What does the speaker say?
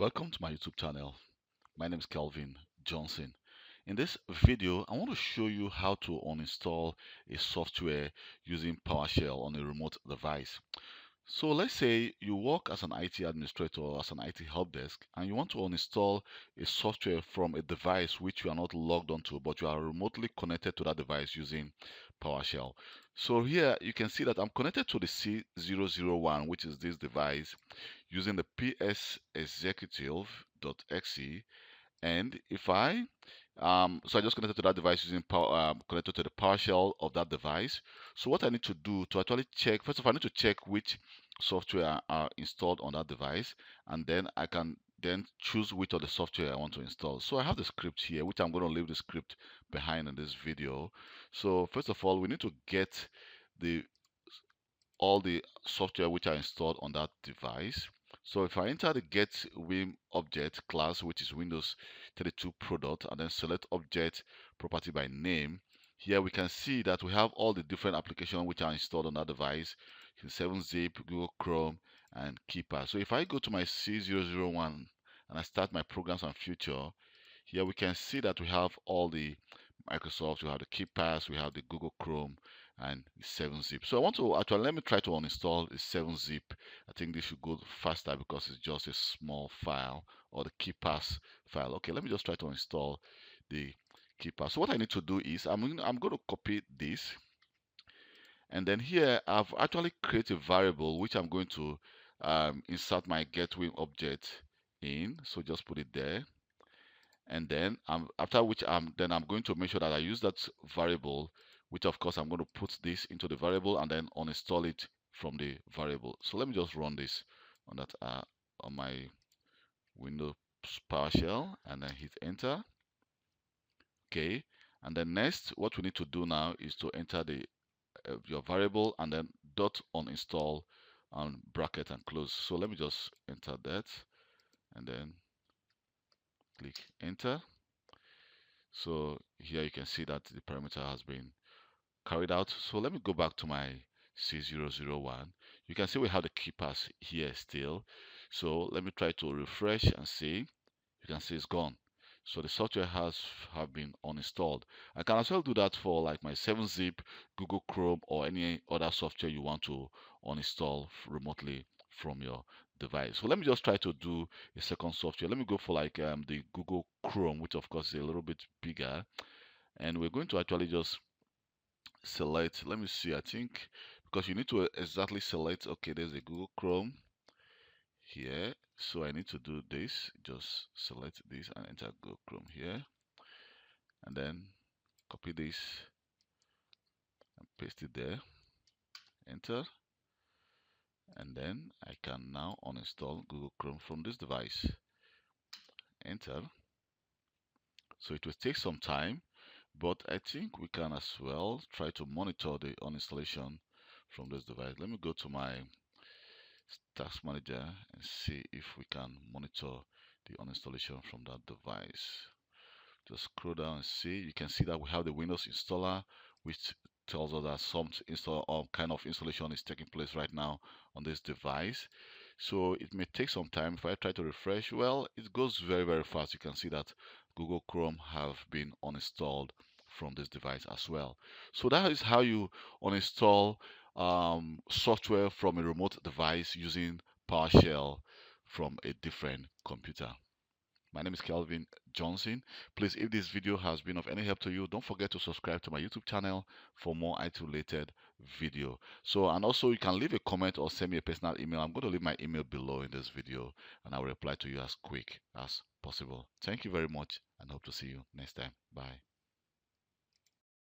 Welcome to my YouTube channel. My name is Kelvin Johnson. In this video, I want to show you how to uninstall a software using PowerShell on a remote device. So let's say you work as an IT administrator or as an IT help desk and you want to uninstall a software from a device which you are not logged onto, but you are remotely connected to that device using PowerShell. So here you can see that I'm connected to the C001, which is this device, using the psexecutive.exe. And if so I just connected to that device using connected to the PowerShell of that device. So what I need to do to actually check, first of all, I need to check which software are installed on that device, and then I can then choose which of the software I want to install. So I have the script here, which I'm going to leave the script behind in this video. So first of all, we need to get the all the software which are installed on that device. So if I enter the get Vim object class, which is Windows 32 product, and then select object property by name, here we can see that we have all the different applications which are installed on that device: 7-zip, Google Chrome, and Keeper. So if I go to my C001 and I start my programs and future, here we can see that we have all the Microsoft, we have the KeePass, we have the Google Chrome, and the 7-zip. So I want to actually, let me try to uninstall the 7-zip. I think this should go faster because it's just a small file, or the KeePass file. Okay, let me just try to install the KeePass. So what I need to do is I'm going to copy this, and then here I've actually created a variable which I'm going to insert my gateway object in. So just put it there, and then after which I'm going to make sure that I use that variable, which of course I'm going to put this into the variable and then uninstall it from the variable. So let me just run this on that on my Windows PowerShell and then hit enter. Okay, and then next what we need to do now is to enter the your variable and then dot uninstall and bracket and close. So let me just enter that and then click enter. So here you can see that the parameter has been carried out. So let me go back to my C001. You can see we have the KeePass here still. So let me try to refresh and see. You can see it's gone. So the software have been uninstalled. I can as well do that for like my 7-zip, Google Chrome, or any other software you want to uninstall remotely from your device. So let me just try to do a second software. Let me go for like the Google Chrome, which of course is a little bit bigger. And we're going to actually just select, let me see, I think because you need to exactly select, okay, there's a Google Chrome here. So I need to do this, just select this and enter Google Chrome here, and then copy this and paste it there, enter, and then I can now uninstall Google Chrome from this device, enter. So it will take some time, but I think we can as well try to monitor the uninstallation from this device. Let me go to my task manager and see if we can monitor the uninstallation from that device. Just scroll down and see. You can see that we have the Windows installer, which tells us that some install or kind of installation is taking place right now on this device. So it may take some time. If I try to refresh, well, it goes very, very fast. You can see that Google Chrome have been uninstalled from this device as well. So that is how you uninstall software from a remote device using PowerShell from a different computer. My name is Kelvin Johnson. Please, if this video has been of any help to you, don't forget to subscribe to my YouTube channel for more IT related video. So, and also you can leave a comment or send me a personal email. I'm going to leave my email below in this video and I will reply to you as quick as possible. Thank you very much and hope to see you next time. Bye.